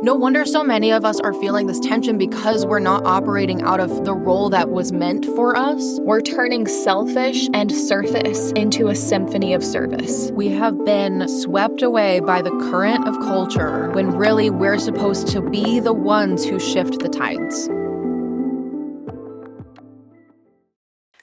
No wonder so many of us are feeling this tension because we're not operating out of the role that was meant for us. We're turning selfish and surface into a symphony of service. We have been swept away by the current of culture when really we're supposed to be the ones who shift the tides.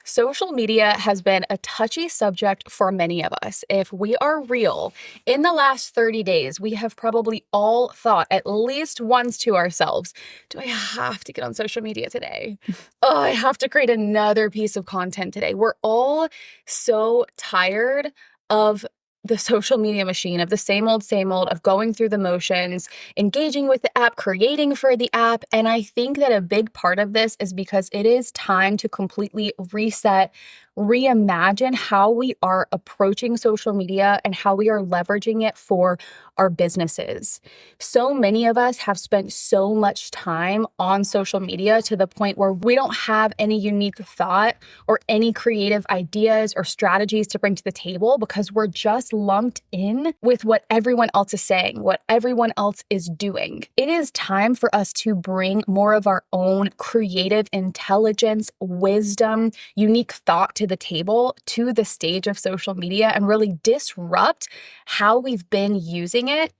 Social media has been a touchy subject for many of us. If we are real, in the last 30 days, we have probably all thought at least once to ourselves, do I have to get on social media today? Oh, I have to create another piece of content today. We're all so tired of the social media machine, of the same old, of going through the motions, engaging with the app, creating for the app. And I think that a big part of this is because it is time to completely reset, reimagine how we are approaching social media and how we are leveraging it for our businesses. So many of us have spent so much time on social media to the point where we don't have any unique thought or any creative ideas or strategies to bring to the table because we're just lumped in with what everyone else is saying, what everyone else is doing. It is time for us to bring more of our own creative intelligence, wisdom, unique thought to the table, to the stage of social media, and really disrupt how we've been using it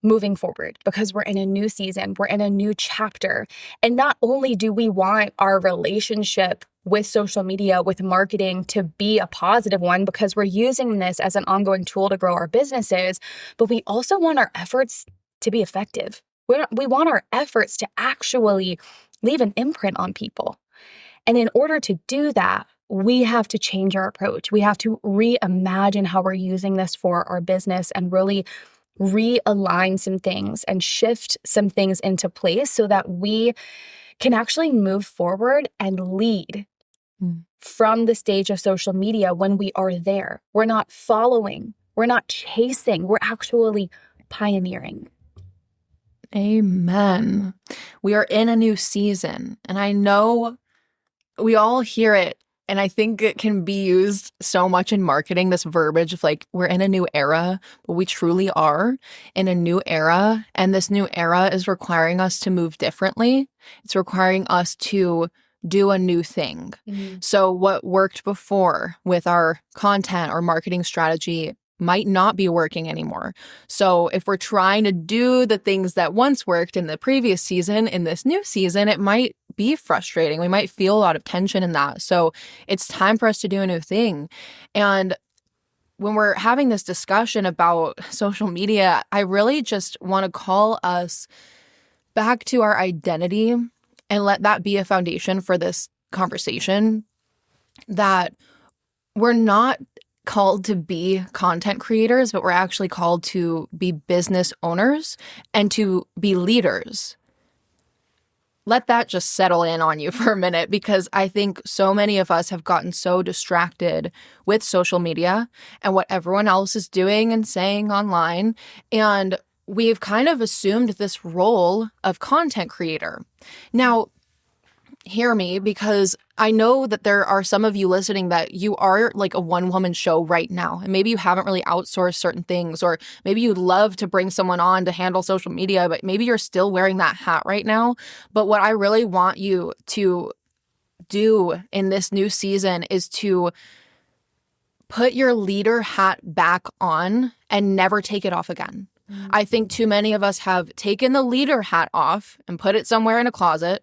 moving forward, because we're in a new season, we're in a new chapter. And not only do we want our relationship with social media, with marketing to be a positive one, because we're using this as an ongoing tool to grow our businesses, but we also want our efforts to be effective. We want our efforts to actually leave an imprint on people. And in order to do that, we have to change our approach. We have to reimagine how we're using this for our business and really realign some things and shift some things into place so that we can actually move forward and lead from the stage of social media when we are there. We're not following, we're not chasing, we're actually pioneering. Amen. We are in a new season, and I know we all hear it. And I think it can be used so much in marketing, this verbiage of like, we're in a new era, but we truly are in a new era. And this new era is requiring us to move differently. It's requiring us to do a new thing. Mm-hmm. So what worked before with our content or marketing strategy might not be working anymore. So if we're trying to do the things that once worked in the previous season, in this new season, it might be frustrating. We might feel a lot of tension in that. So it's time for us to do a new thing. And when we're having this discussion about social media, I really just want to call us back to our identity and let that be a foundation for this conversation, that we're not called to be content creators, but we're actually called to be business owners and to be leaders. Let that just settle in on you for a minute, because I think so many of us have gotten so distracted with social media and what everyone else is doing and saying online. And we've kind of assumed this role of content creator. Now, hear me, because I know that there are some of you listening that you are like a one-woman show right now, and maybe you haven't really outsourced certain things, or maybe you'd love to bring someone on to handle social media, but maybe you're still wearing that hat right now. But what I really want you to do in this new season is to put your leader hat back on and never take it off again. I think too many of us have taken the leader hat off and put it somewhere in a closet,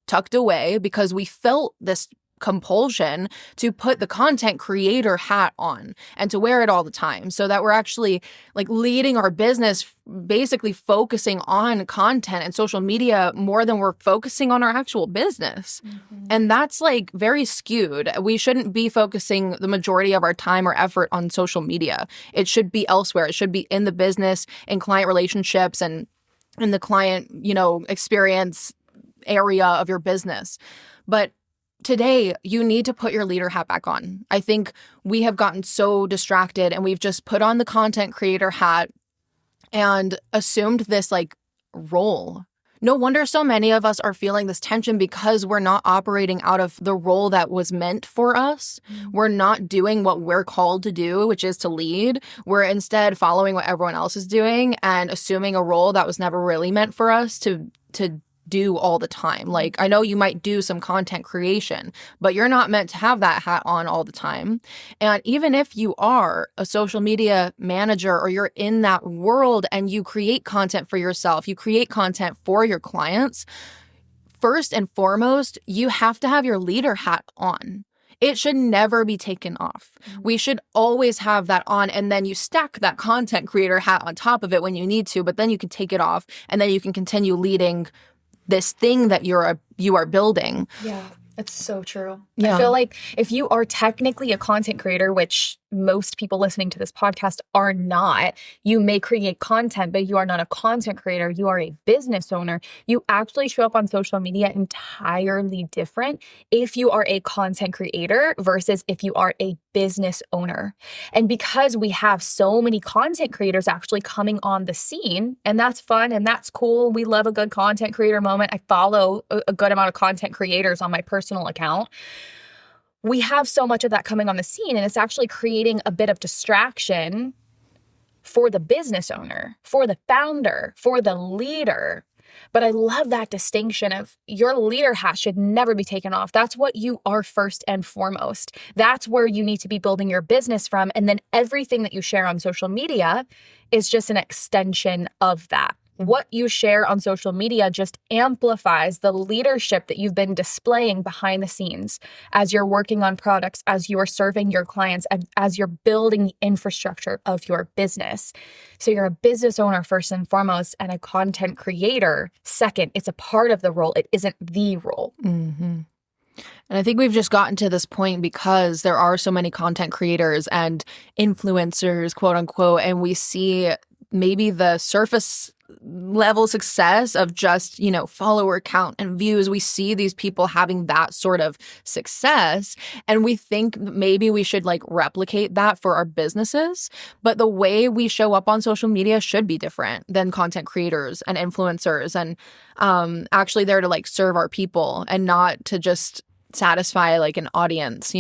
tucked away, because we felt this compulsion to put the content creator hat on and to wear it all the time, so that we're actually like leading our business, basically focusing on content and social media more than we're focusing on our actual business. Mm-hmm. And that's like very skewed. We shouldn't be focusing the majority of our time or effort on social media. It should be elsewhere. It should be in the business, in client relationships, and in the client, experience area of your business. But today, you need to put your leader hat back on. I think we have gotten so distracted and we've just put on the content creator hat and assumed this like role No wonder so many of us are feeling this tension because we're not operating out of the role that was meant for us. We're not doing what we're called to do, which is to lead. We're instead following what everyone else is doing and assuming a role that was never really meant for us to do all the time. Like, I know you might do some content creation, but you're not meant to have that hat on all the time. And even if you are a social media manager or you're in that world and you create content for yourself, you create content for your clients, first and foremost, you have to have your leader hat on. It should never be taken off. We should always have that on, and then you stack that content creator hat on top of it when you need to, but then you can take it off and then you can continue leading this thing that you are building. Yeah, it's so true. Yeah. I feel like if you are technically a content creator, which most people listening to this podcast are not, you may create content, but you are not a content creator. You are a business owner. You actually show up on social media entirely different if you are a content creator versus if you are a business owner. And because we have so many content creators actually coming on the scene, and that's fun and that's cool. We love a good content creator moment. I follow a good amount of content creators on my personal account. We have so much of that coming on the scene, and it's actually creating a bit of distraction for the business owner, for the founder, for the leader. But I love that distinction of your leader hat should never be taken off. That's what you are first and foremost. That's where you need to be building your business from. And then everything that you share on social media is just an extension of that. What you share on social media just amplifies the leadership that you've been displaying behind the scenes as you're working on products, as you're serving your clients, and as you're building the infrastructure of your business. So you're a business owner first and foremost, and a content creator second. It's a part of the role. It isn't the role. Mm-hmm. And I think we've just gotten to this point because there are so many content creators and influencers, quote unquote, and we see maybe the surface level success of just, follower count and views. We see these people having that sort of success, and we think maybe we should replicate that for our businesses. But the way we show up on social media should be different than content creators and influencers, and actually there to serve our people and not to just satisfy an audience,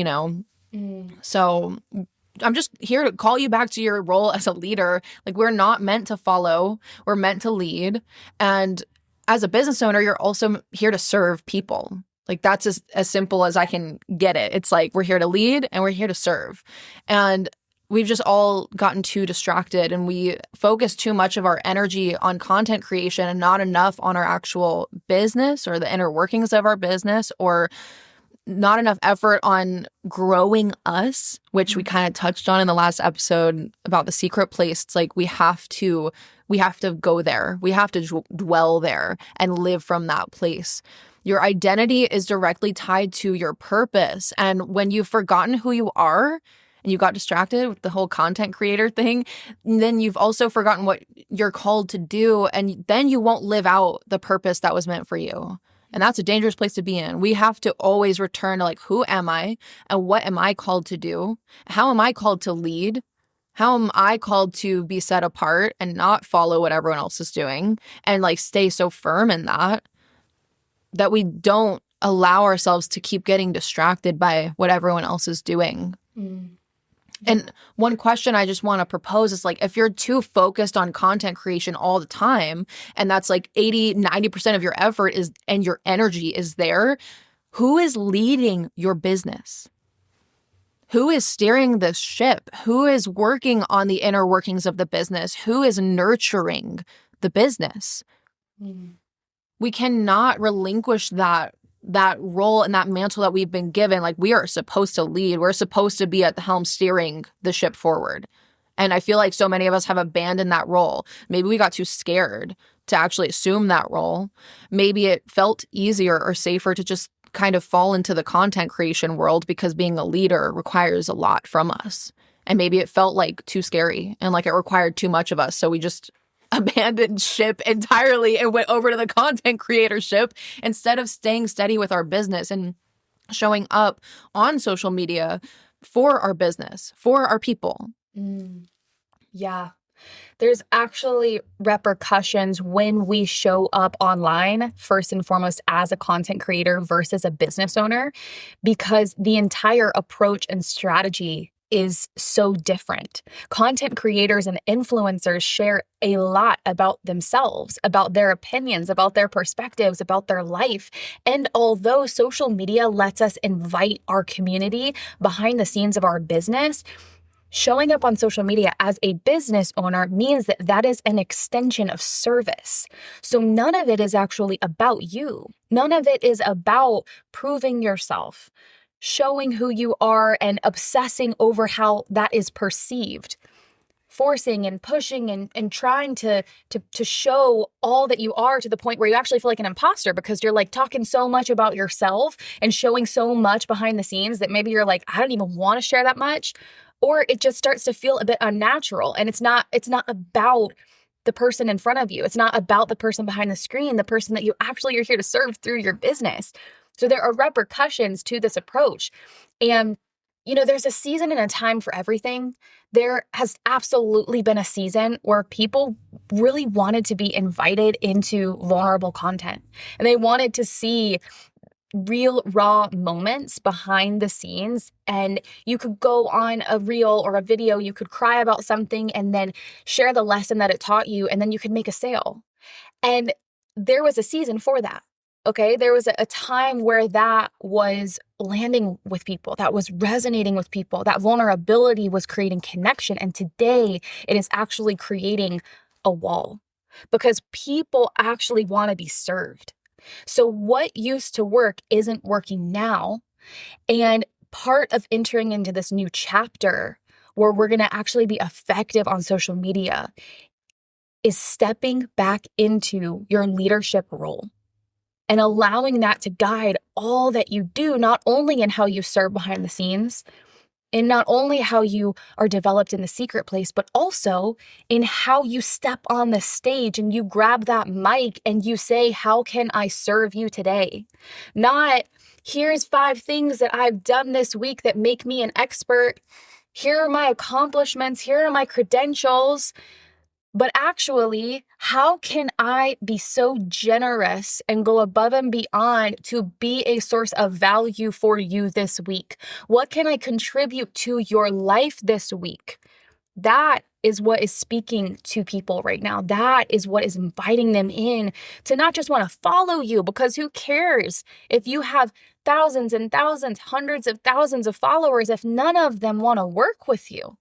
So I'm just here to call you back to your role as a leader. We're not meant to follow, we're meant to lead. And as a business owner, you're also here to serve people. That's as simple as I can get it. It's we're here to lead and we're here to serve. And we've just all gotten too distracted, and we focus too much of our energy on content creation and not enough on our actual business or the inner workings of our business, or not enough effort on growing us, which we kind of touched on in the last episode about the secret place. It's we have to go there. We have to dwell there and live from that place. Your identity is directly tied to your purpose. And when you've forgotten who you are and you got distracted with the whole content creator thing, then you've also forgotten what you're called to do. And then you won't live out the purpose that was meant for you. And that's a dangerous place to be in. We have to always return to who am I and what am I called to do? How am I called to lead? How am I called to be set apart and not follow what everyone else is doing, and stay so firm in that we don't allow ourselves to keep getting distracted by what everyone else is doing. And one question I just want to propose is if you're too focused on content creation all the time, and that's 80, 90% of your effort is and your energy is there, who is leading your business? Who is steering the ship? Who is working on the inner workings of the business? Who is nurturing the business? We cannot relinquish that role and that mantle that we've been given. We are supposed to lead. We're supposed to be at the helm steering the ship forward. And I feel like so many of us have abandoned that role. Maybe we got too scared to actually assume that role. Maybe it felt easier or safer to just kind of fall into the content creation world because being a leader requires a lot from us. And maybe it felt too scary and it required too much of us. So we just abandoned ship entirely and went over to the content creator ship instead of staying steady with our business and showing up on social media for our business, for our people. Yeah. There's actually repercussions when we show up online, first and foremost, as a content creator versus a business owner, because the entire approach and strategy is so different. Content creators and influencers share a lot about themselves, about their opinions, about their perspectives, about their life. And although social media lets us invite our community behind the scenes of our business, showing up on social media as a business owner means that that is an extension of service. So none of it is actually about you. None of it is about proving yourself, showing who you are, and obsessing over how that is perceived. Forcing and pushing and trying to show all that you are to the point where you actually feel like an imposter because you're like talking so much about yourself and showing so much behind the scenes that maybe you're like, I don't even want to share that much. Or it just starts to feel a bit unnatural. And it's not about the person in front of you. It's not about the person behind the screen, the person that you actually are here to serve through your business. So there are repercussions to this approach. And, there's a season and a time for everything. There has absolutely been a season where people really wanted to be invited into vulnerable content. And they wanted to see real raw moments behind the scenes, and you could go on a reel or a video, you could cry about something and then share the lesson that it taught you, and then you could make a sale. And there was a season for that. Okay, there was a time where that was landing with people, that was resonating with people, that vulnerability was creating connection. And today it is actually creating a wall because people actually want to be served. So what used to work isn't working now. And part of entering into this new chapter where we're going to actually be effective on social media is stepping back into your leadership role and allowing that to guide all that you do, not only in how you serve behind the scenes, and not only how you are developed in the secret place, but also in how you step on the stage and you grab that mic and you say, how can I serve you today? Not, here's 5 things that I've done this week that make me an expert. Here are my accomplishments. Here are my credentials. But actually, how can I be so generous and go above and beyond to be a source of value for you this week? What can I contribute to your life this week? That is what is speaking to people right now. That is what is inviting them in to not just want to follow you, because who cares if you have thousands and thousands, hundreds of thousands of followers if none of them want to work with you?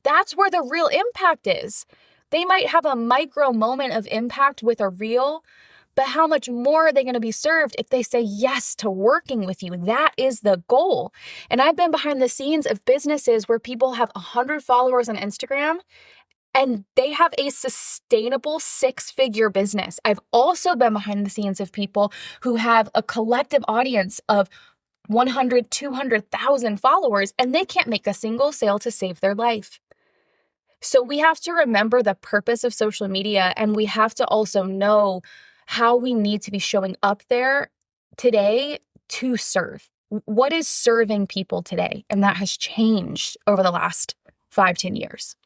That's where the real impact is. They might have a micro moment of impact with a reel, but how much more are they going to be served if they say yes to working with you? That is the goal. And I've been behind the scenes of businesses where people have 100 followers on Instagram and they have a sustainable 6-figure business. I've also been behind the scenes of people who have a collective audience of 100, 200,000 followers and they can't make a single sale to save their life. So we have to remember the purpose of social media, and we have to also know how we need to be showing up there today to serve. What is serving people today? And that has changed over the last 5-10 years.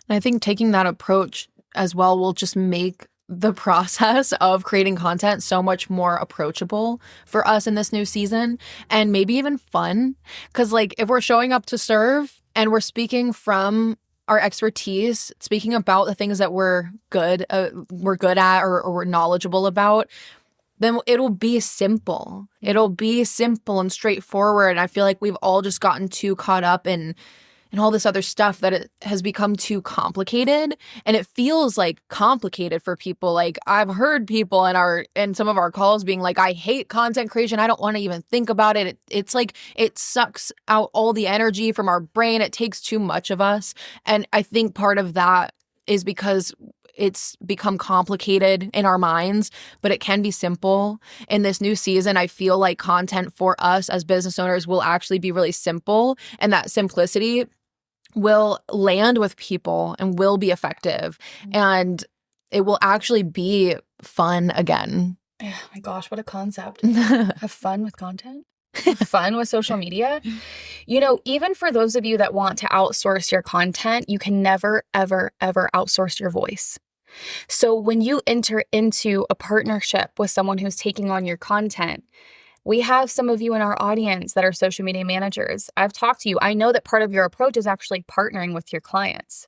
And I think taking that approach as well will just make the process of creating content so much more approachable for us in this new season, and maybe even fun. Because if we're showing up to serve and we're speaking from our expertise, speaking about the things that we're good at or we're knowledgeable about, then it'll be simple. It'll be simple and straightforward. And I feel like we've all just gotten too caught up in all this other stuff that it has become too complicated. And it feels complicated for people. I've heard people in some of our calls being like, I hate content creation. I don't want to even think about it. It's it sucks out all the energy from our brain. It takes too much of us. And I think part of that is because it's become complicated in our minds, but it can be simple. In this new season, I feel like content for us as business owners will actually be really simple. And that simplicity will land with people and will be effective. And it will actually be fun again. Oh my gosh, what a concept. Have fun with content. fun with social media. Even for those of you that want to outsource your content, you can never, ever, ever outsource your voice. So when you enter into a partnership with someone who's taking on your content, we have some of you in our audience that are social media managers. I've talked to you. I know that part of your approach is actually partnering with your clients.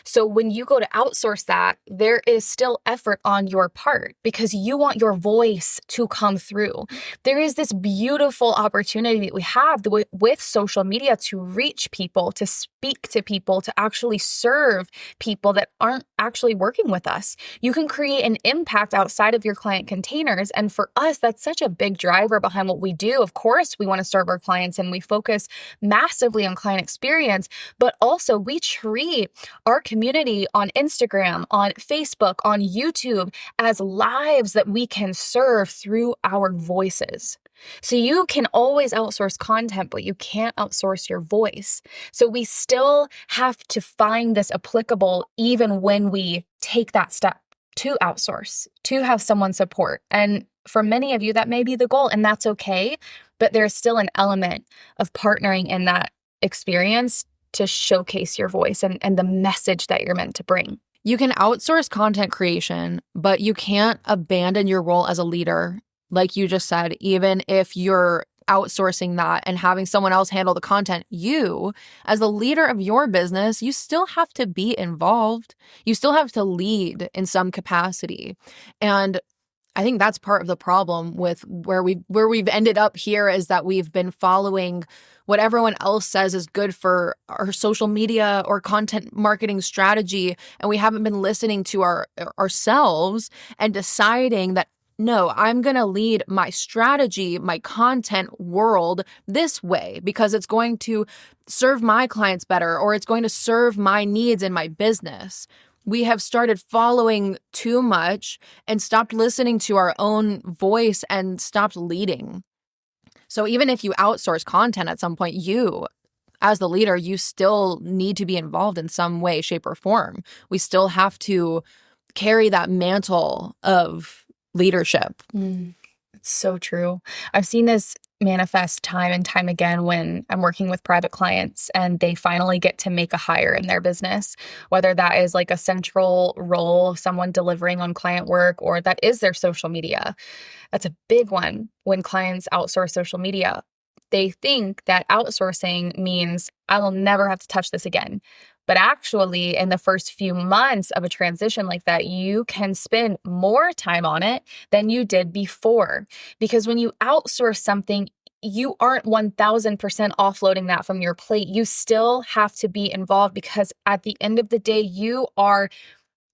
So when you go to outsource that, there is still effort on your part because you want your voice to come through. There is this beautiful opportunity that we have with social media to reach people, to speak to people, to actually serve people that aren't actually working with us. You can create an impact outside of your client containers. And for us, that's such a big driver behind what we do. Of course, we want to serve our clients and we focus massively on client experience, but also we treat our community on Instagram, on Facebook, on YouTube as lives that we can serve through our voices. So you can always outsource content, but you can't outsource your voice. So we still have to find this applicable even when we take that step to outsource, to have someone support. And for many of you, that may be the goal, and that's okay. But there's still an element of partnering in that experience to showcase your voice and the message that you're meant to bring. You can outsource content creation, but you can't abandon your role as a leader. Like you just said, even if you're outsourcing that and having someone else handle the content, you, as the leader of your business, you still have to be involved. You still have to lead in some capacity. And I think that's part of the problem with where we've ended up here is that we've been following what everyone else says is good for our social media or content marketing strategy, and we haven't been listening to ourselves and deciding that, no, I'm going to lead my strategy, my content world this way because it's going to serve my clients better or it's going to serve my needs in my business. We have started following too much and stopped listening to our own voice and stopped leading. So even if you outsource content at some point, you, as the leader, you still need to be involved in some way, shape, or form. We still have to carry that mantle of leadership. It's so true. I've seen this manifest time and time again when I'm working with private clients and they finally get to make a hire in their business, whether that is like a central role, someone delivering on client work, or that is their social media. That's a big one when clients outsource social media. They think that outsourcing means I will never have to touch this again. But actually, in the first few months of a transition like that, you can spend more time on it than you did before. Because when you outsource something, you aren't 1000% offloading that from your plate. You still have to be involved because at the end of the day, you are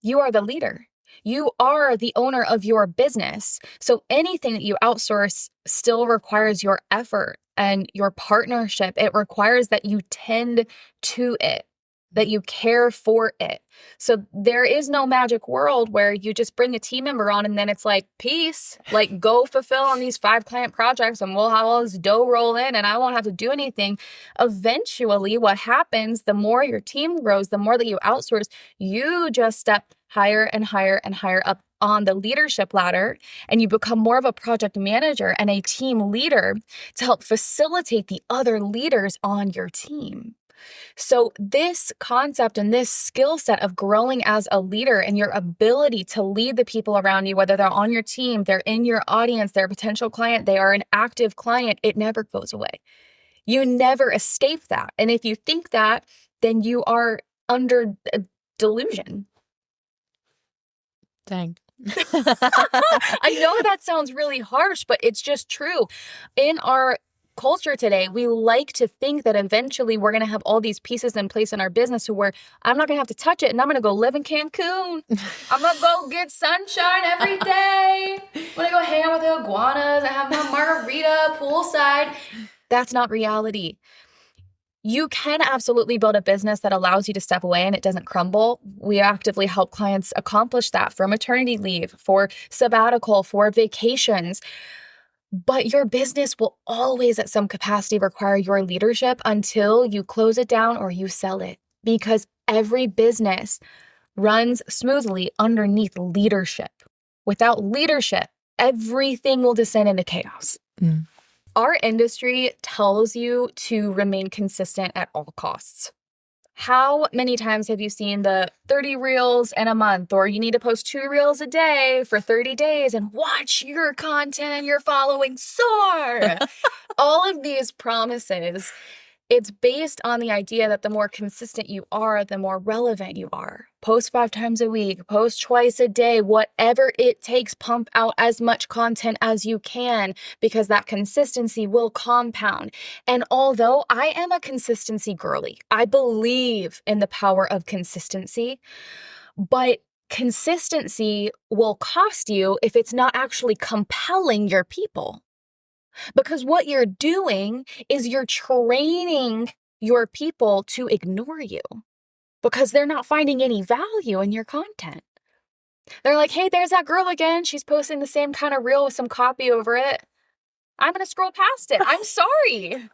the leader. You are the owner of your business. So anything that you outsource still requires your effort and your partnership. It requires that you tend to it, that you care for it. So there is no magic world where you just bring a team member on and then it's like, peace, like go fulfill on these 5 client projects and we'll have all this dough roll in and I won't have to do anything. Eventually what happens, the more your team grows, the more that you outsource, you just step higher and higher and higher up on the leadership ladder, and you become more of a project manager and a team leader to help facilitate the other leaders on your team. So this concept and this skill set of growing as a leader and your ability to lead the people around you, whether they're on your team, they're in your audience, they're a potential client, they are an active client, it never goes away. You never escape that. And if you think that, then you are under a delusion. Dang. I know that sounds really harsh, but it's just true. In our culture today, we like to think that eventually we're going to have all these pieces in place in our business to where I'm not going to have to touch it and I'm going to go live in Cancun. I'm going to go get sunshine every day. I'm going to go hang out with the iguanas and have my margarita poolside. That's not reality. You can absolutely build a business that allows you to step away and it doesn't crumble. We actively help clients accomplish that for maternity leave, for sabbatical, for vacations. But your business will always at some capacity require your leadership until you close it down or you sell it. Because every business runs smoothly underneath leadership. Without leadership, everything will descend into chaos. Our industry tells you to remain consistent at all costs. How many times have you seen the 30 reels in a month, or you need to post 2 reels a day for 30 days and watch your content and your following soar? All of these promises, it's based on the idea that the more consistent you are, the more relevant you are. Post 5 times a week, post twice a day, whatever it takes, pump out as much content as you can, because that consistency will compound. And although I am a consistency girly, I believe in the power of consistency, but consistency will cost you if it's not actually compelling your people. Because what you're doing is you're training your people to ignore you because they're not finding any value in your content. They're like, hey, there's that girl again. She's posting the same kind of reel with some copy over it. I'm going to scroll past it. I'm sorry.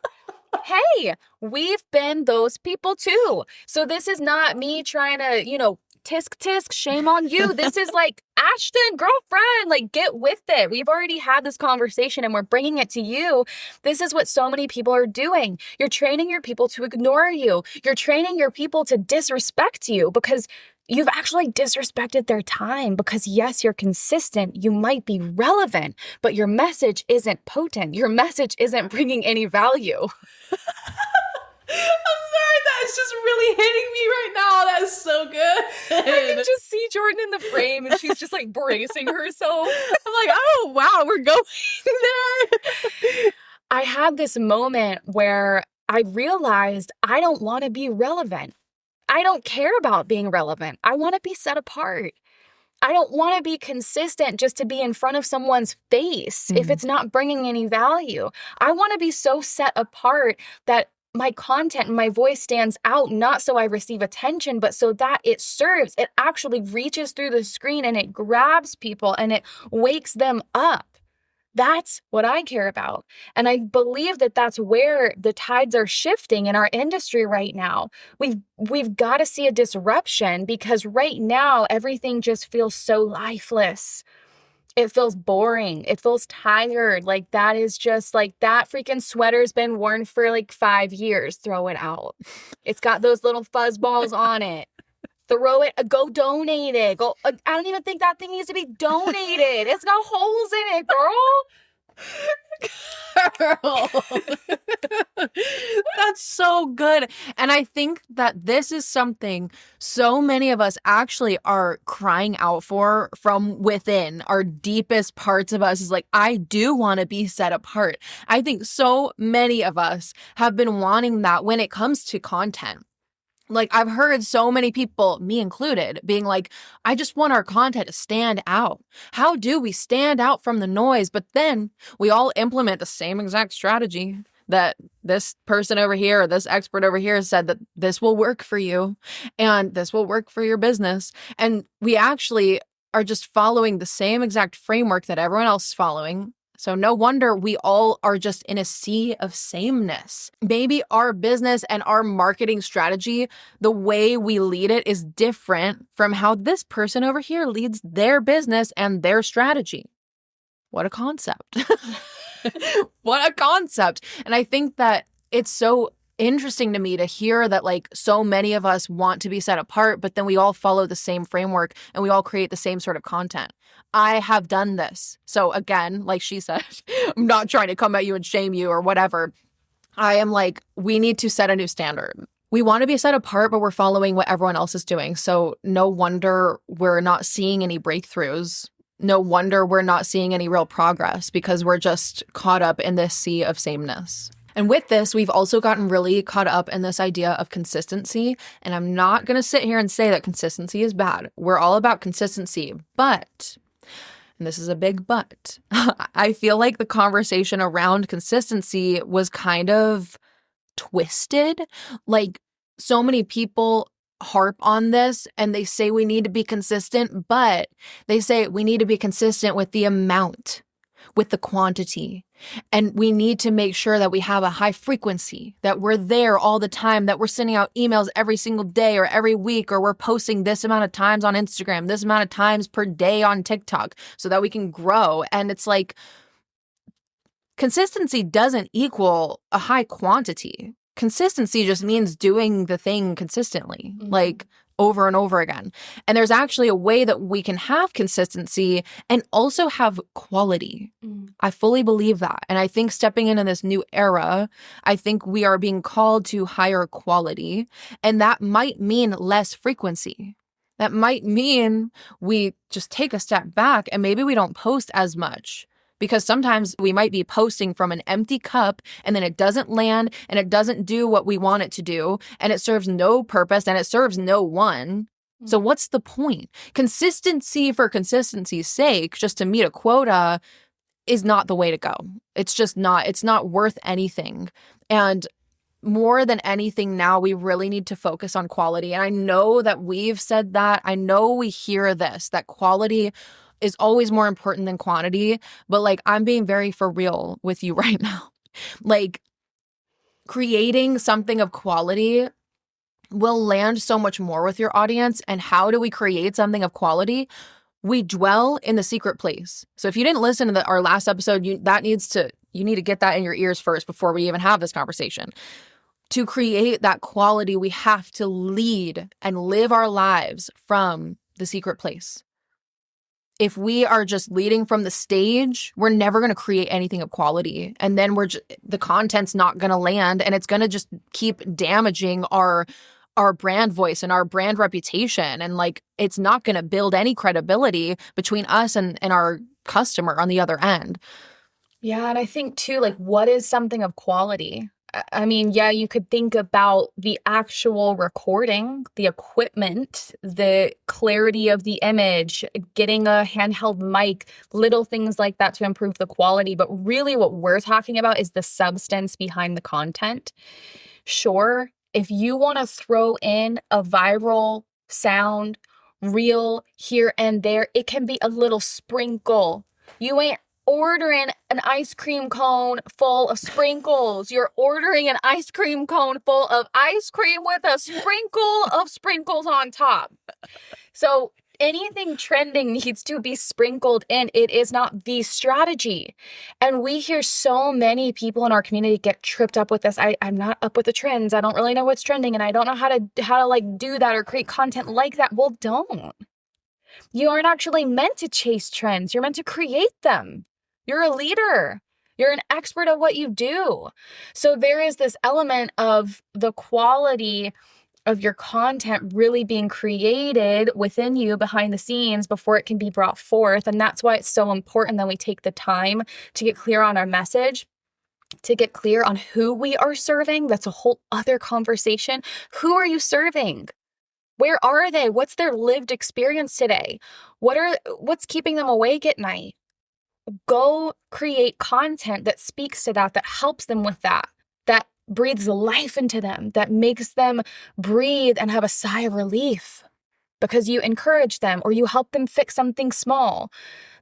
Hey, we've been those people too. So this is not me trying to, tisk, shame on you. This is like, Ashton, girlfriend, like, get with it. We've already had this conversation and we're bringing it to you. This is what so many people are doing. You're training your people to ignore you. You're training your people to disrespect you because you've actually disrespected their time. Because yes, you're consistent. You might be relevant, but your message isn't potent. Your message isn't bringing any value. I'm sorry, that's just really hitting me right now. That's so good. I can just see Jordan in the frame and she's just like bracing herself. I'm like, oh, wow, we're going there. I had this moment where I realized I don't want to be relevant. I don't care about being relevant. I want to be set apart. I don't want to be consistent just to be in front of someone's face if it's not bringing any value. I want to be so set apart that my content and my voice stands out, not so I receive attention, but so that it serves. It actually reaches through the screen and it grabs people and it wakes them up. That's what I care about. And I believe that that's where the tides are shifting in our industry right now. We've got to see a disruption because right now everything just feels so lifeless. It feels boring. It feels tired. Like that is just like that freaking sweater's been worn for like 5 years. Throw it out. It's got those little fuzz balls on it. Throw it. Go donate it. Go. I don't even think that thing needs to be donated. It's got holes in it, girl. That's so good. And I think that this is something so many of us actually are crying out for from within. Our deepest parts of us is like, I do want to be set apart. I think so many of us have been wanting that when it comes to content. Like, I've heard so many people, me included, being like, I just want our content to stand out. How do we stand out from the noise? But then we all implement the same exact strategy that this person over here or this expert over here said that this will work for you and this will work for your business. And we actually are just following the same exact framework that everyone else is following. So no wonder we all are just in a sea of sameness. Maybe our business and our marketing strategy, the way we lead it is different from how this person over here leads their business and their strategy. What a concept. What a concept. And I think that it's so interesting to me to hear that like so many of us want to be set apart, but then we all follow the same framework and we all create the same sort of content. I have done this. So again, like she said, I'm not trying to come at you and shame you or whatever. I am like, we need to set a new standard. We want to be set apart, but we're following what everyone else is doing. So no wonder we're not seeing any breakthroughs. No wonder we're not seeing any real progress because we're just caught up in this sea of sameness. And with this, we've also gotten really caught up in this idea of consistency. And I'm not going to sit here and say that consistency is bad. We're all about consistency. But, and this is a big but, I feel like the conversation around consistency was kind of twisted. Like so many people harp on this and they say we need to be consistent, but they say we need to be consistent with the amount, with the quantity. And we need to make sure that we have a high frequency, that we're there all the time, that we're sending out emails every single day or every week, or we're posting this amount of times on Instagram, this amount of times per day on TikTok so that we can grow. And it's like, Consistency doesn't equal a high quantity. Consistency just means doing the thing consistently, like over and over again. And there's actually a way that we can have consistency and also have quality. I fully believe that. And I think stepping into this new era, I think we are being called to higher quality. And that might mean less frequency. That might mean we just take a step back and maybe we don't post as much. Because sometimes we might be posting from an empty cup and then it doesn't land and it doesn't do what we want it to do and it serves no purpose and it serves no one. So what's the point? Consistency for consistency's sake, just to meet a quota, is not the way to go. It's just not. It's not worth anything. And more than anything now, we really need to focus on quality. And I know that we've said that. I know we hear this, that quality is always more important than quantity. But like, I'm being very for real with you right now. Like, creating something of quality will land so much more with your audience. And how do we create something of quality? We dwell in the secret place. So if you didn't listen to our last episode, you need to get that in your ears first before we even have this conversation. To create that quality, we have to lead and live our lives from the secret place. If we are just leading from the stage, we're never going to create anything of quality. And then the content's not going to land, and it's going to just keep damaging our brand voice and our brand reputation. And like, it's not going to build any credibility between us and our customer on the other end. Yeah. And I think too, like, what is something of quality? I mean, yeah, you could think about the actual recording, the equipment, the clarity of the image, getting a handheld mic, little things like that to improve the quality. But really what we're talking about is the substance behind the content. Sure, if you want to throw in a viral sound, reel here and there, it can be a little sprinkle. You ain't ordering an ice cream cone full of sprinkles. You're ordering an ice cream cone full of ice cream with a sprinkle of sprinkles on top. So anything trending needs to be sprinkled in. It is not the strategy. And we hear so many people in our community get tripped up with this. I'm not up with the trends. I don't really know what's trending and I don't know how to like do that or create content like that. Well, don't. You aren't actually meant to chase trends. You're meant to create them. You're a leader. You're an expert at what you do. So there is this element of the quality of your content really being created within you behind the scenes before it can be brought forth. And that's why it's so important that we take the time to get clear on our message, to get clear on who we are serving. That's a whole other conversation. Who are you serving? Where are they? What's their lived experience today? What's keeping them awake at night? Go create content that speaks to that helps them with that breathes life into them, that makes them breathe and have a sigh of relief because you encourage them or you help them fix something small.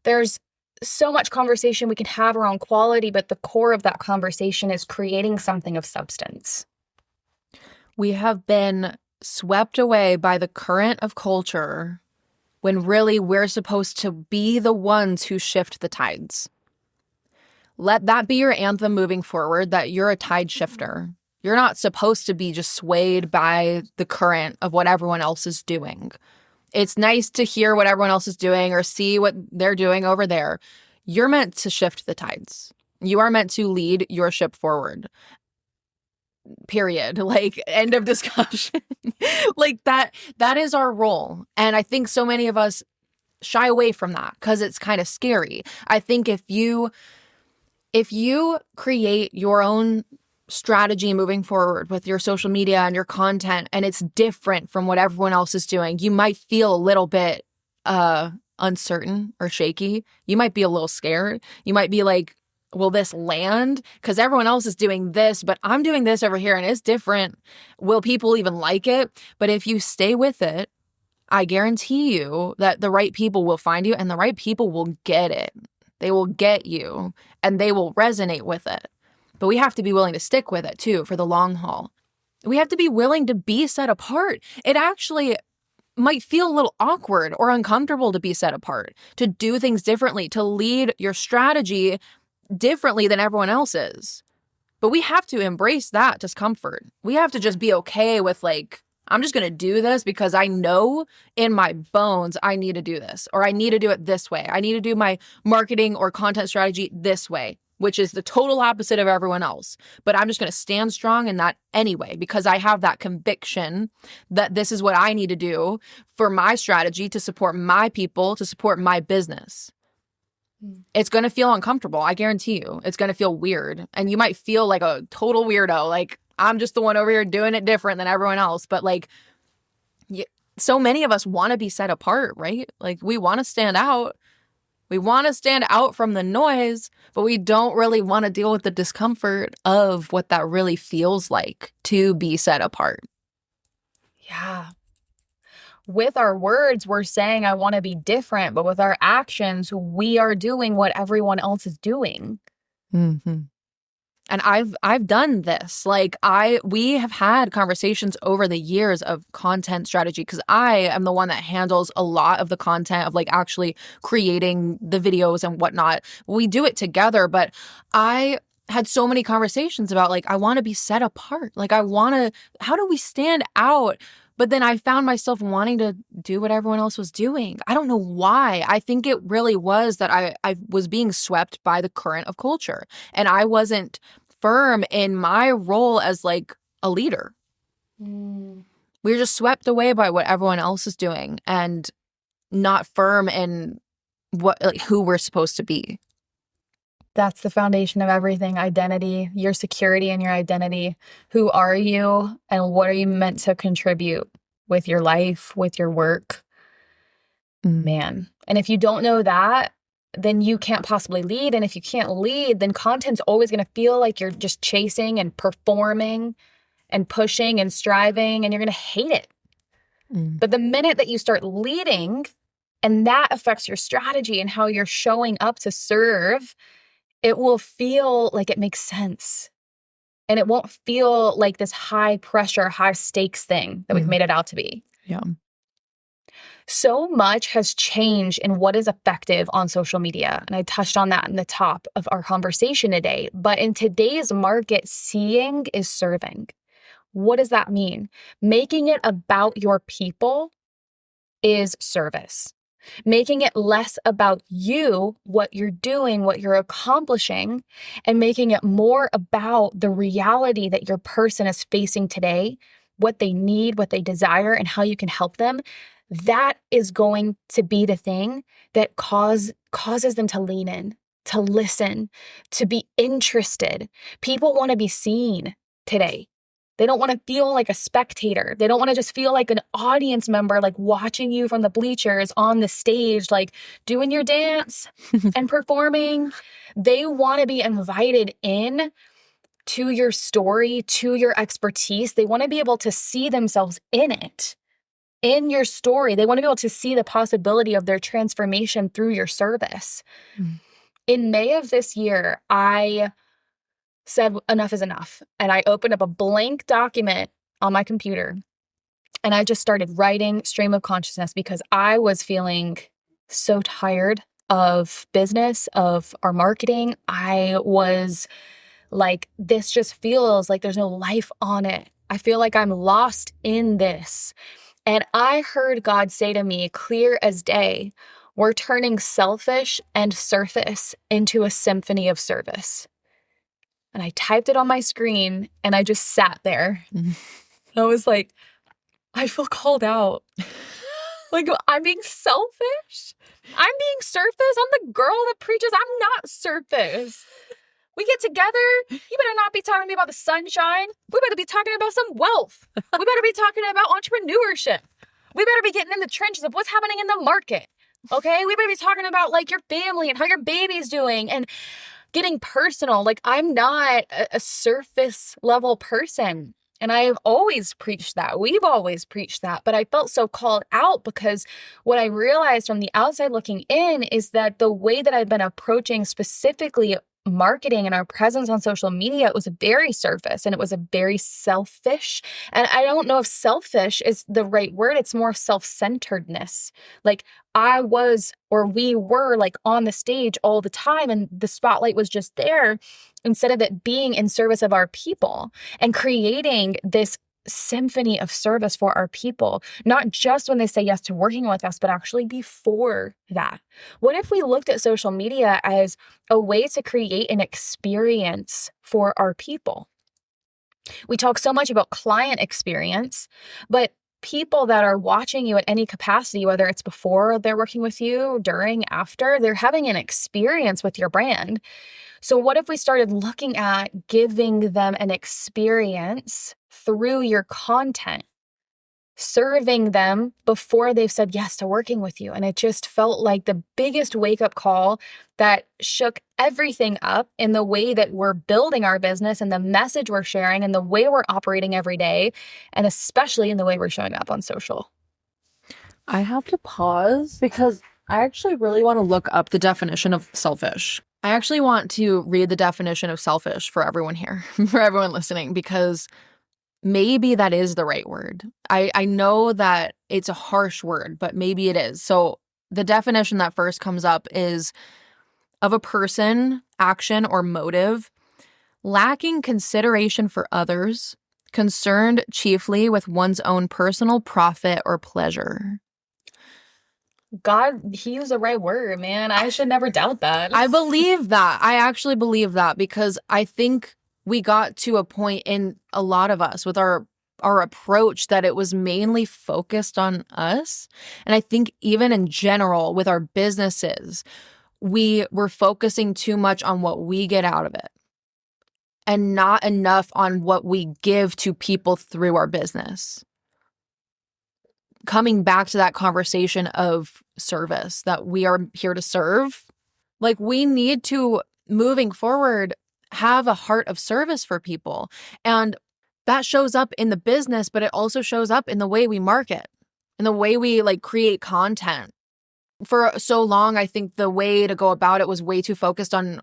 There's so much conversation we can have around quality, but the core of that conversation is creating something of substance. We have been swept away by the current of culture when really we're supposed to be the ones who shift the tides. Let that be your anthem moving forward, that you're a tide shifter. You're not supposed to be just swayed by the current of what everyone else is doing. It's nice to hear what everyone else is doing or see what they're doing over there. You're meant to shift the tides. You are meant to lead your ship forward. Period. Like, end of discussion. Like that is our role. And I think so many of us shy away from that because it's kind of scary. I think if you create your own strategy moving forward with your social media and your content and it's different from what everyone else is doing, you might feel a little bit uncertain or shaky. You might be a little scared. You might be like, will this land? Because everyone else is doing this, but I'm doing this over here and it's different. Will people even like it? But if you stay with it, I guarantee you that the right people will find you and the right people will get it. They will get you and they will resonate with it. But we have to be willing to stick with it too for the long haul. We have to be willing to be set apart. It actually might feel a little awkward or uncomfortable to be set apart, to do things differently, to lead your strategy differently than everyone else is. But we have to embrace that discomfort. We have to just be okay with like, I'm just going to do this because I know in my bones I need to do this, or I need to do it this way. I need to do my marketing or content strategy this way, which is the total opposite of everyone else. But I'm just going to stand strong in that anyway, because I have that conviction that this is what I need to do for my strategy to support my people, to support my business. It's going to feel uncomfortable. I guarantee you. It's going to feel weird. And you might feel like a total weirdo. Like, I'm just the one over here doing it different than everyone else. But like, so many of us want to be set apart, right? Like, we want to stand out. We want to stand out from the noise, but we don't really want to deal with the discomfort of what that really feels like to be set apart. Yeah. With our words, we're saying, I want to be different, but with our actions, we are doing what everyone else is doing. Mm-hmm. And I've done this. Like we have had conversations over the years of content strategy, because I am the one that handles a lot of the content of like actually creating the videos and whatnot. We do it together, but I had so many conversations about like, I want to be set apart. Like how do we stand out? But then I found myself wanting to do what everyone else was doing. I don't know why. I think it really was that I was being swept by the current of culture, and I wasn't firm in my role as like a leader. We were just swept away by what everyone else is doing and not firm in who we're supposed to be. That's the foundation of everything. Identity, your security in your identity. Who are you and what are you meant to contribute with your life, with your work? Man. And if you don't know that, then you can't possibly lead. And if you can't lead, then content's always going to feel like you're just chasing and performing and pushing and striving, and you're going to hate it. But the minute that you start leading, and that affects your strategy and how you're showing up to serve, it will feel like it makes sense. And it won't feel like this high pressure, high stakes thing that we've made it out to be. Yeah. So much has changed in what is effective on social media. And I touched on that in the top of our conversation today. But in today's market, seeing is serving. What does that mean? Making it about your people is service. Making it less about you, what you're doing, what you're accomplishing, and making it more about the reality that your person is facing today, what they need, what they desire, and how you can help them. That is going to be the thing that causes them to lean in, to listen, to be interested. People want to be seen today. They don't want to feel like a spectator. They don't want to just feel like an audience member, like watching you from the bleachers on the stage, like doing your dance and performing. They want to be invited in to your story, to your expertise. They want to be able to see themselves in it, in your story. They want to be able to see the possibility of their transformation through your service. In May of this year, I said enough is enough. And I opened up a blank document on my computer and I just started writing stream of consciousness, because I was feeling so tired of business, of our marketing. I was like, this just feels like there's no life on it. I feel like I'm lost in this. And I heard God say to me, clear as day, we're turning selfish and surface into a symphony of service. And I typed it on my screen and I just sat there. I was like, I feel called out. Like, I'm being selfish. I'm being surface. I'm the girl that preaches. I'm not surface. We get together. You better not be talking to me about the sunshine. We better be talking about some wealth. We better be talking about entrepreneurship. We better be getting in the trenches of what's happening in the market. Okay? We better be talking about like your family and how your baby's doing and getting personal. Like, I'm not a surface level person. And I've always preached that. We've always preached that. But I felt so called out because what I realized from the outside looking in is that the way that I've been approaching specifically marketing and our presence on social media, it was very surface and it was a very selfish. And I don't know if selfish is the right word. It's more self-centeredness. Like I was, or we were like on the stage all the time and the spotlight was just there instead of it being in service of our people and creating this symphony of service for our people, not just when they say yes to working with us, but actually before that. What if we looked at social media as a way to create an experience for our people? We talk so much about client experience, but people that are watching you at any capacity, whether it's before they're working with you, during, after, they're having an experience with your brand. So what if we started looking at giving them an experience through your content, serving them before they've said yes to working with you? And it just felt like the biggest wake-up call that shook everything up in the way that we're building our business and the message we're sharing and the way we're operating every day, and especially in the way we're showing up on social. I have to pause because I actually really want to look up the definition of selfish. I actually want to read the definition of selfish for everyone here, for everyone listening, because maybe that is the right word. I know that it's a harsh word, but maybe it is. So the definition that first comes up is of a person, action, or motive lacking consideration for others, concerned chiefly with one's own personal profit or pleasure. God, he used the right word, man. I should never doubt that. I believe that. I actually believe that because I think we got to a point in a lot of us with our approach that it was mainly focused on us. And I think even in general with our businesses, we were focusing too much on what we get out of it and not enough on what we give to people through our business. Coming back to that conversation of service, that we are here to serve, like we need to, moving forward, have a heart of service for people. And that shows up in the business, but it also shows up in the way we market, in the way we like create content. For so long, I think the way to go about it was way too focused on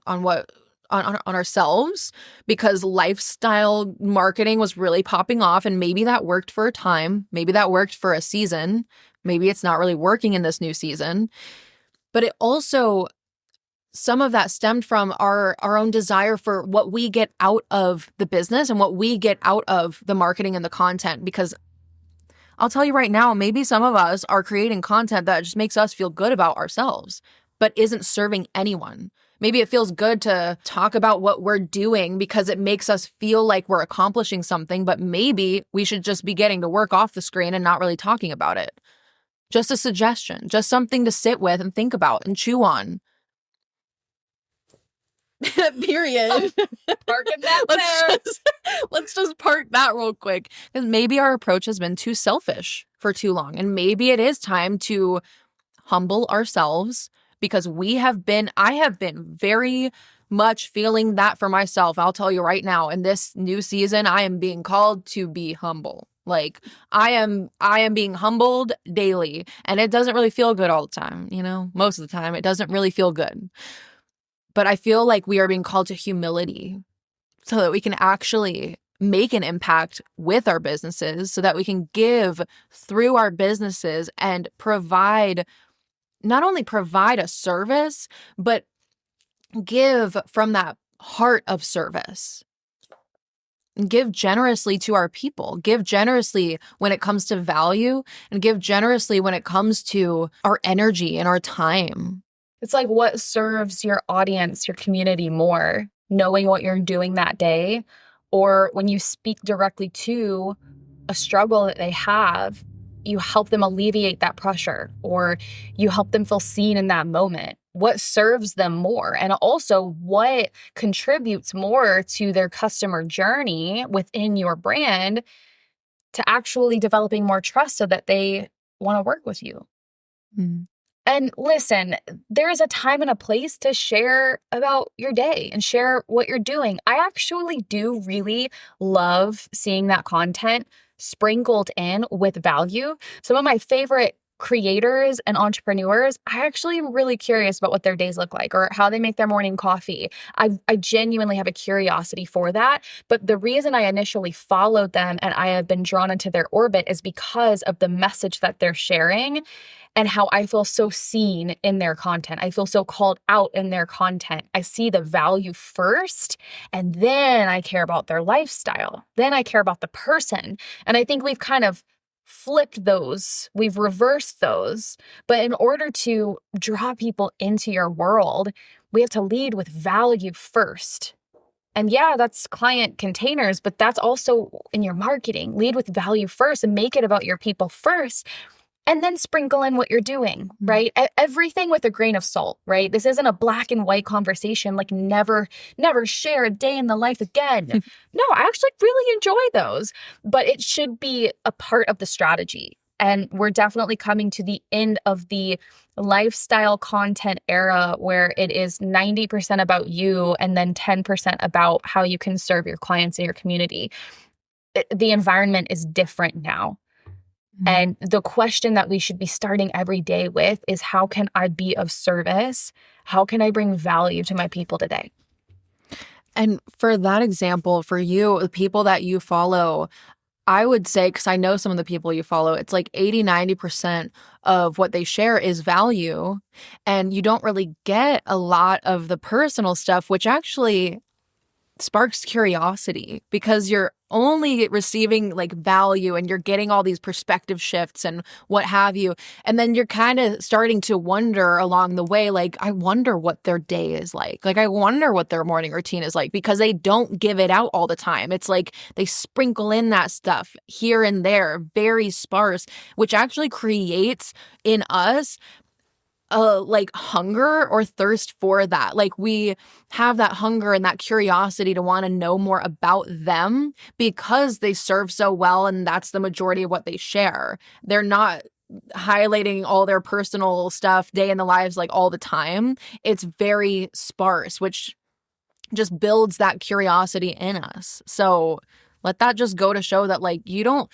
ourselves, because lifestyle marketing was really popping off, and maybe that worked for a time, maybe that worked for a season, maybe it's not really working in this new season. But it also, some of that stemmed from our own desire for what we get out of the business and what we get out of the marketing and the content. Because I'll tell you right now, maybe some of us are creating content that just makes us feel good about ourselves, but isn't serving anyone. Maybe it feels good to talk about what we're doing because it makes us feel like we're accomplishing something, but maybe we should just be getting to work off the screen and not really talking about it. Just a suggestion, just something to sit with and think about and chew on. Period. Parking that there. Let's just park that real quick. Because maybe our approach has been too selfish for too long. And maybe it is time to humble ourselves, because I have been very much feeling that for myself. I'll tell you right now, in this new season, I am being called to be humble. Like I am being humbled daily, and it doesn't really feel good all the time. Most of the time, it doesn't really feel good. But I feel like we are being called to humility so that we can actually make an impact with our businesses, so that we can give through our businesses and not only provide a service, but give from that heart of service. Give generously to our people. Give generously when it comes to value, and give generously when it comes to our energy and our time. It's like, what serves your audience, your community more? Knowing what you're doing that day, or when you speak directly to a struggle that they have, you help them alleviate that pressure, or you help them feel seen in that moment. What serves them more? And also, what contributes more to their customer journey within your brand to actually developing more trust so that they want to work with you? Mm. And listen, there is a time and a place to share about your day and share what you're doing. I actually do really love seeing that content sprinkled in with value. Some of my favorite creators and entrepreneurs, I actually am really curious about what their days look like or how they make their morning coffee. I genuinely have a curiosity for that. But the reason I initially followed them and I have been drawn into their orbit is because of the message that they're sharing and how I feel so seen in their content. I feel so called out in their content. I see the value first, and then I care about their lifestyle. Then I care about the person. And I think we've kind of flipped those, we've reversed those. But in order to draw people into your world, we have to lead with value first. And yeah, that's client containers, but that's also in your marketing. Lead with value first and make it about your people first. And then sprinkle in what you're doing, right? Everything with a grain of salt, right? This isn't a black and white conversation, like never share a day in the life again. No, I actually really enjoy those, but it should be a part of the strategy. And we're definitely coming to the end of the lifestyle content era where it is 90% about you and then 10% about how you can serve your clients and your community. The environment is different now. And the question that we should be starting every day with is, how can I be of service? How can I bring value to my people today? And for that example, for you, the people that you follow, I would say, because I know some of the people you follow, it's like 80-90% of what they share is value. And you don't really get a lot of the personal stuff, which actually sparks curiosity because you're only receiving like value and you're getting all these perspective shifts and what have you. And then you're kind of starting to wonder along the way, like, I wonder what their day is like. Like, I wonder what their morning routine is like because they don't give it out all the time. It's like they sprinkle in that stuff here and there, very sparse, which actually creates in us like hunger or thirst for that. Like we have that hunger and that curiosity to want to know more about them because they serve so well and that's the majority of what they share. They're not highlighting all their personal stuff, day in the lives like all the time. It's very sparse, which just builds that curiosity in us. So let that just go to show that like you don't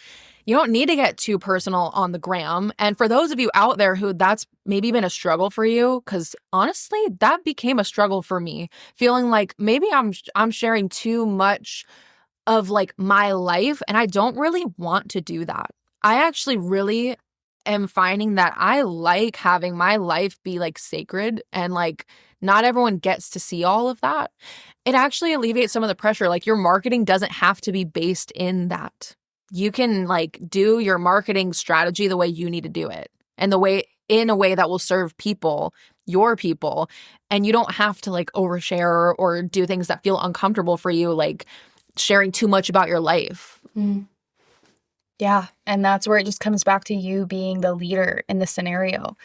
need to get too personal on the gram. And for those of you out there who that's maybe been a struggle for you, because honestly, that became a struggle for me, feeling like maybe I'm sharing too much of like my life and I don't really want to do that. I actually really am finding that I like having my life be like sacred and like not everyone gets to see all of that. It actually alleviates some of the pressure. Like your marketing doesn't have to be based in that. You can like do your marketing strategy the way you need to do it and in a way that will serve people, your people. And you don't have to like overshare or do things that feel uncomfortable for you, like sharing too much about your life. Yeah. And that's where it just comes back to you being the leader in the scenario.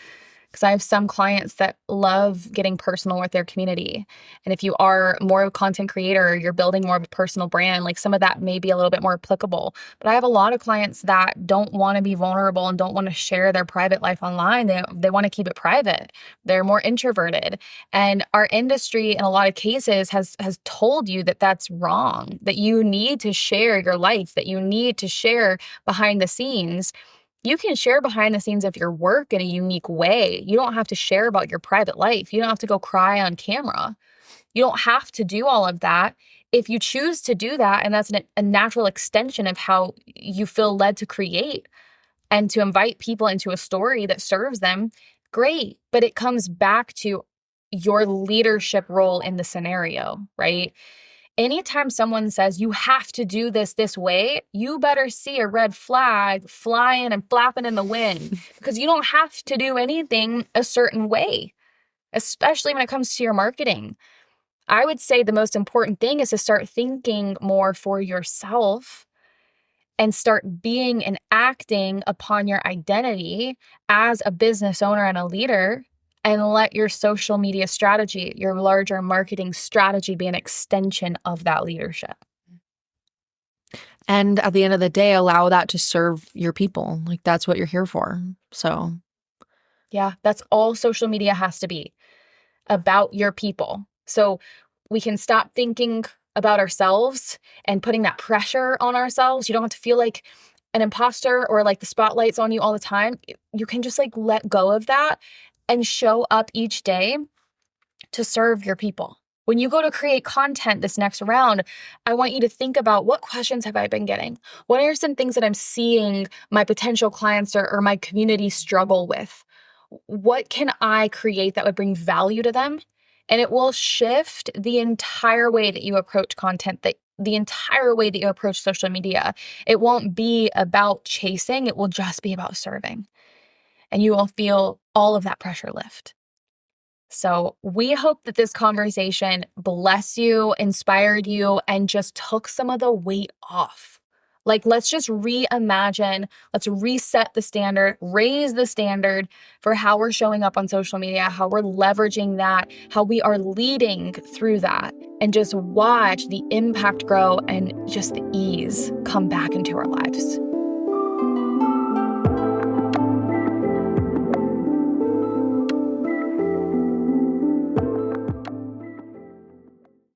Because I have some clients that love getting personal with their community. And if you are more of a content creator, you're building more of a personal brand, like some of that may be a little bit more applicable. But I have a lot of clients that don't want to be vulnerable and don't want to share their private life online. They want to keep it private. They're more introverted. And our industry, in a lot of cases, has told you that that's wrong, that you need to share your life, that you need to share behind the scenes. You can share behind the scenes of your work in a unique way. You don't have to share about your private life. You don't have to go cry on camera. You don't have to do all of that. If you choose to do that, and that's a natural extension of how you feel led to create and to invite people into a story that serves them, great. But it comes back to your leadership role in the scenario, right? Anytime someone says you have to do this way, you better see a red flag flying and flapping in the wind because you don't have to do anything a certain way, especially when it comes to your marketing. I would say the most important thing is to start thinking more for yourself and start being and acting upon your identity as a business owner and a leader. And let your social media strategy, your larger marketing strategy be an extension of that leadership. And at the end of the day, allow that to serve your people. Like that's what you're here for. So, yeah, that's all social media has to be, about your people. So we can stop thinking about ourselves and putting that pressure on ourselves. You don't have to feel like an imposter or like the spotlight's on you all the time, you can just like let go of that and show up each day to serve your people. When you go to create content this next round, I want you to think about, what questions have I been getting? What are some things that I'm seeing my potential clients or my community struggle with? What can I create that would bring value to them? And it will shift the entire way that you approach content, that the entire way that you approach social media. It won't be about chasing, it will just be about serving. And you will feel all of that pressure lift. So we hope that this conversation blessed you, inspired you, and just took some of the weight off. Like, let's just reimagine, let's reset the standard, raise the standard for how we're showing up on social media, how we're leveraging that, how we are leading through that, and just watch the impact grow and just the ease come back into our lives.